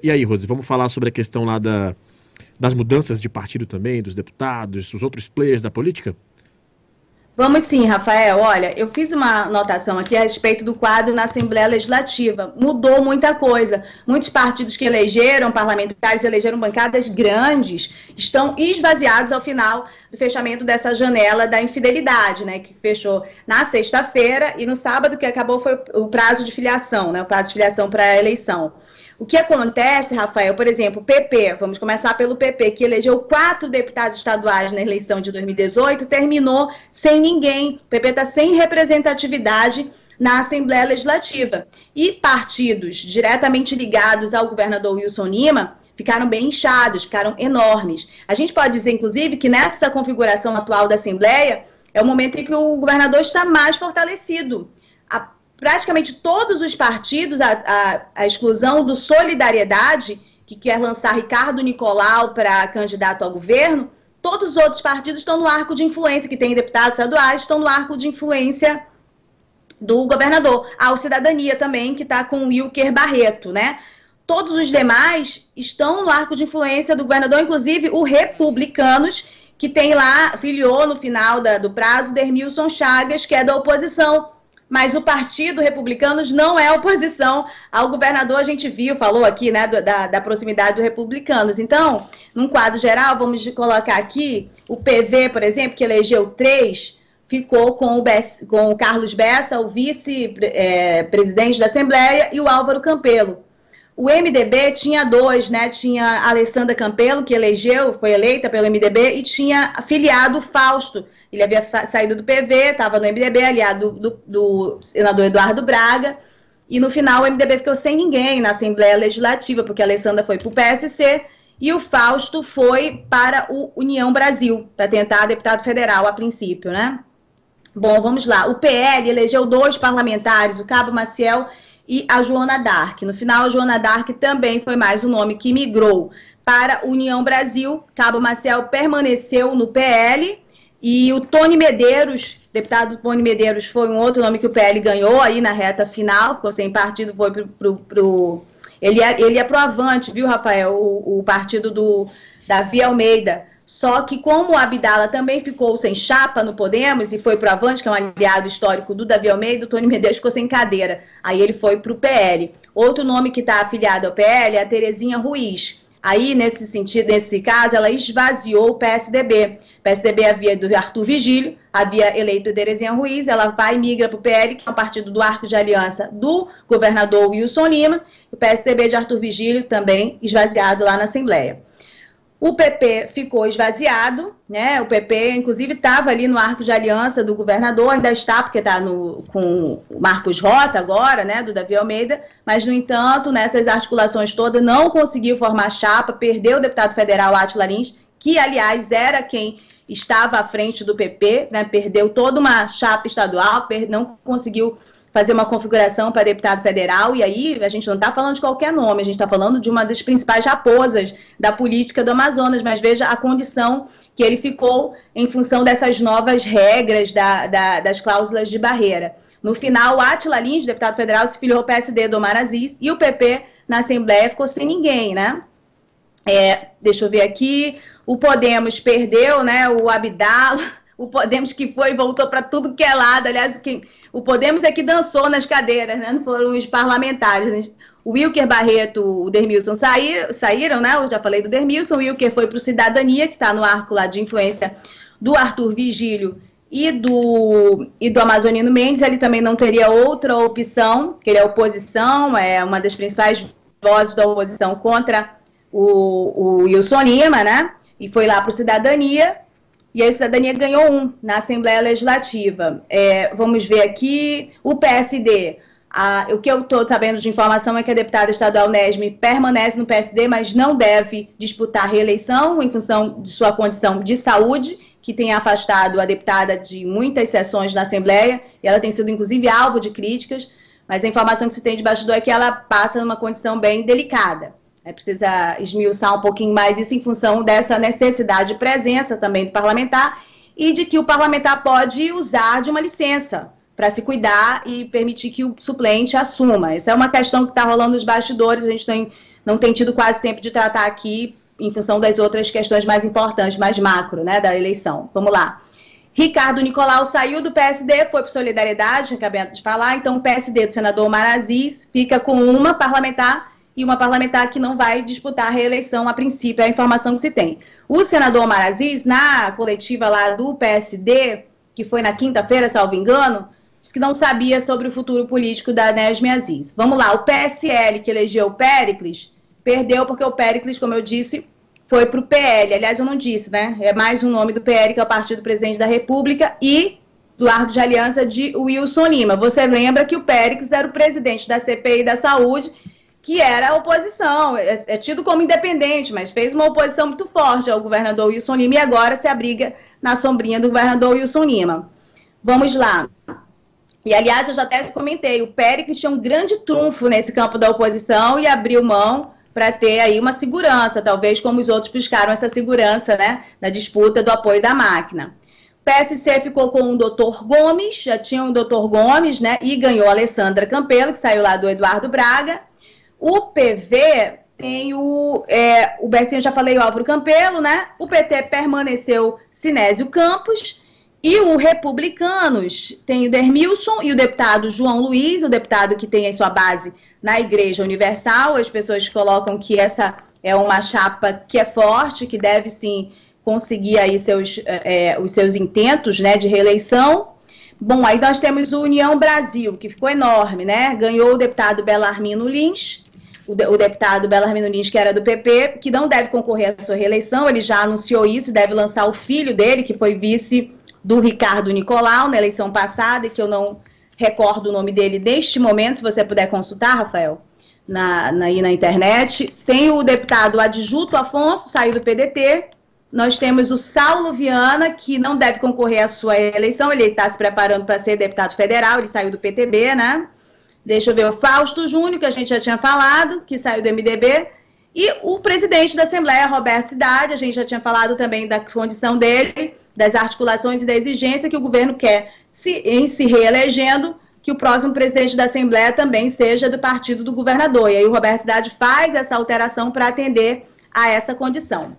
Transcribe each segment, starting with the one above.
E aí, Rose, vamos falar sobre a questão lá das mudanças de partido também, dos deputados, os outros players da política? Vamos sim, Rafael. Olha, eu fiz uma anotação aqui a respeito do quadro na Assembleia Legislativa. Mudou muita coisa. Muitos partidos que elegeram parlamentares, elegeram bancadas grandes, estão esvaziados ao final do fechamento dessa janela da infidelidade, né? Que fechou na sexta-feira e no sábado que acabou foi o prazo de filiação, né? O prazo de filiação para a eleição. O que acontece, Rafael, por exemplo, o PP, vamos começar pelo PP, que elegeu 4 deputados estaduais na eleição de 2018, terminou sem ninguém. O PP está sem representatividade na Assembleia Legislativa. E partidos diretamente ligados ao governador Wilson Lima ficaram bem inchados, ficaram enormes. A gente pode dizer, inclusive, que nessa configuração atual da Assembleia é o momento em que o governador está mais fortalecido. Praticamente todos os partidos, a exclusão do Solidariedade, que quer lançar Ricardo Nicolau para candidato ao governo, todos os outros partidos estão no arco de influência, que tem deputados estaduais, estão no arco de influência do governador. A Cidadania também, que está com o Wilker Barreto, né? Todos os demais estão no arco de influência do governador, inclusive o Republicanos, que tem lá, filiou no final do prazo, Dermilson Chagas, que é da oposição. Mas o Partido Republicanos não é oposição ao governador, a gente viu, falou aqui, né, da proximidade do Republicanos. Então, num quadro geral, vamos colocar aqui, o PV, por exemplo, que elegeu 3, ficou com o Carlos Bessa, o vice-presidente da Assembleia, e o Álvaro Campelo. O MDB tinha 2, né, tinha a Alessandra Campelo, que foi eleita pelo MDB, e tinha afiliado o Fausto. Ele havia saído do PV, estava no MDB, aliado do senador Eduardo Braga, e no final o MDB ficou sem ninguém na Assembleia Legislativa, porque a Alessandra foi para o PSC e o Fausto foi para o União Brasil, para tentar deputado federal a princípio, né? Bom, vamos lá. O PL elegeu 2 parlamentares, o Cabo Maciel e a Joana Dark. No final, a Joana Dark também foi mais um nome que migrou para a União Brasil. Cabo Maciel permaneceu no PL. E o Tony Medeiros, deputado Tony Medeiros, foi um outro nome que o PL ganhou aí na reta final, ficou sem partido, foi Ele ia pro Avante, viu, Rafael? O partido do Davi Almeida. Só que como o Abdala também ficou sem chapa no Podemos e foi pro Avante, que é um aliado histórico do Davi Almeida, o Tony Medeiros ficou sem cadeira. Aí ele foi pro PL. Outro nome que está afiliado ao PL é a Terezinha Ruiz. Aí, nesse caso, ela esvaziou o PSDB. O PSDB havia do Arthur Vigílio, havia eleito Terezinha Ruiz, ela vai e migra para o PL, que é um partido do arco de aliança do governador Wilson Lima, e o PSDB de Arthur Vigílio também esvaziado lá na Assembleia. O PP ficou esvaziado, né? O PP, inclusive, estava ali no arco de aliança do governador, ainda está, porque está com o Marcos Rota agora, né? Do Davi Almeida, mas, no entanto, nessas articulações todas, não conseguiu formar chapa, perdeu o deputado federal Átila Lins, que, aliás, era quem estava à frente do PP, né? Perdeu toda uma chapa estadual, não conseguiu fazer uma configuração para deputado federal, e aí a gente não está falando de qualquer nome, a gente está falando de uma das principais raposas da política do Amazonas, mas veja a condição que ele ficou em função dessas novas regras das cláusulas de barreira. No final, o Átila Lins, deputado federal, se filiou ao PSD do Omar Aziz, e o PP na Assembleia ficou sem ninguém, né? Deixa eu ver aqui, o Podemos perdeu, né, o Abdala, o Podemos que foi e voltou para tudo que é lado, aliás, o Podemos é que dançou nas cadeiras, né? Não foram os parlamentares. Né? O Wilker Barreto, o Dermilson saíram, né? Eu já falei do Dermilson, o Wilker foi para o Cidadania, que está no arco lá de influência do Arthur Vigílio e do Amazonino Mendes. Ele também não teria outra opção, que ele é oposição, é uma das principais vozes da oposição contra o Wilson Lima, né? E foi lá para o Cidadania. E a Cidadania ganhou na Assembleia Legislativa. Vamos ver aqui, o PSD. O que eu estou sabendo de informação é que a deputada estadual Nesme permanece no PSD, mas não deve disputar reeleição em função de sua condição de saúde, que tem afastado a deputada de muitas sessões na Assembleia, e ela tem sido, inclusive, alvo de críticas, mas a informação que se tem de bastidor é que ela passa numa condição bem delicada. Precisa esmiuçar um pouquinho mais isso em função dessa necessidade de presença também do parlamentar e de que o parlamentar pode usar de uma licença para se cuidar e permitir que o suplente assuma. Essa é uma questão que está rolando nos bastidores, a gente não tem tido quase tempo de tratar aqui, em função das outras questões mais importantes, mais macro, né, da eleição. Vamos lá. Ricardo Nicolau saiu do PSD, foi para Solidariedade, acabei de falar, então o PSD do senador Omar Aziz fica com uma parlamentar e uma parlamentar que não vai disputar a reeleição, a princípio, é a informação que se tem. O senador Omar Aziz, na coletiva lá do PSD, que foi na quinta-feira, salvo engano, disse que não sabia sobre o futuro político da Nesme Aziz. Vamos lá, o PSL, que elegeu o Péricles, perdeu porque o Péricles, como eu disse, foi para o PL. Aliás, eu não disse, né? É mais um nome do PL, que é o Partido Presidente da República, e do Arco de Aliança de Wilson Lima. Você lembra que o Péricles era o presidente da CPI da Saúde, que era a oposição, é tido como independente, mas fez uma oposição muito forte ao governador Wilson Lima e agora se abriga na sombrinha do governador Wilson Lima. Vamos lá. E, aliás, eu já até comentei, o Péricles tinha um grande trunfo nesse campo da oposição e abriu mão para ter aí uma segurança, talvez como os outros buscaram essa segurança, né, na disputa do apoio da máquina. O PSC ficou com o doutor Gomes, já tinha o doutor Gomes, né, e ganhou a Alessandra Campelo, que saiu lá do Eduardo Braga. O PV tem o Bercinho, já falei, o Álvaro Campelo, né, o PT permaneceu Sinésio Campos, e o Republicanos tem o Dermilson e o deputado João Luiz, o deputado que tem a sua base na Igreja Universal. As pessoas colocam que essa é uma chapa que é forte, que deve sim conseguir aí os seus intentos, né, de reeleição. Bom, aí nós temos o União Brasil, que ficou enorme, né? Ganhou o deputado Belarmino Lins, o deputado Belarmino Lins, que era do PP, que não deve concorrer à sua reeleição, ele já anunciou isso, deve lançar o filho dele, que foi vice do Ricardo Nicolau na eleição passada, e que eu não recordo o nome dele neste momento, se você puder consultar, Rafael, aí na internet. Tem o deputado Adjuto Afonso, saiu do PDT. Nós temos o Saulo Viana, que não deve concorrer à sua eleição, ele está se preparando para ser deputado federal, ele saiu do PTB, né? Deixa eu ver, o Fausto Júnior, que a gente já tinha falado, que saiu do MDB, e o presidente da Assembleia, Roberto Cidade, a gente já tinha falado também da condição dele, das articulações e da exigência que o governo quer, em se reelegendo, que o próximo presidente da Assembleia também seja do partido do governador. E aí o Roberto Cidade faz essa alteração para atender a essa condição.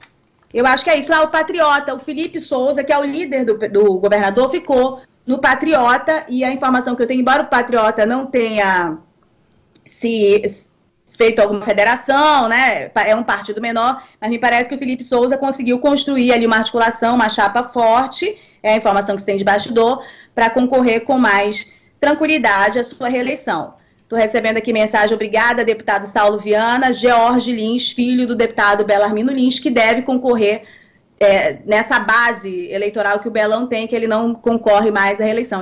Eu acho que é isso. O Patriota, o Felipe Souza, que é o líder do governador, ficou no Patriota, e a informação que eu tenho, embora o Patriota não tenha feito alguma federação, né, é um partido menor, mas me parece que o Felipe Souza conseguiu construir ali uma articulação, uma chapa forte, é a informação que se tem de bastidor, para concorrer com mais tranquilidade à sua reeleição. Estou recebendo aqui mensagem, obrigada, deputado Saulo Viana, George Lins, filho do deputado Belarmino Lins, que deve concorrer nessa base eleitoral que o Belão tem, que ele não concorre mais à reeleição.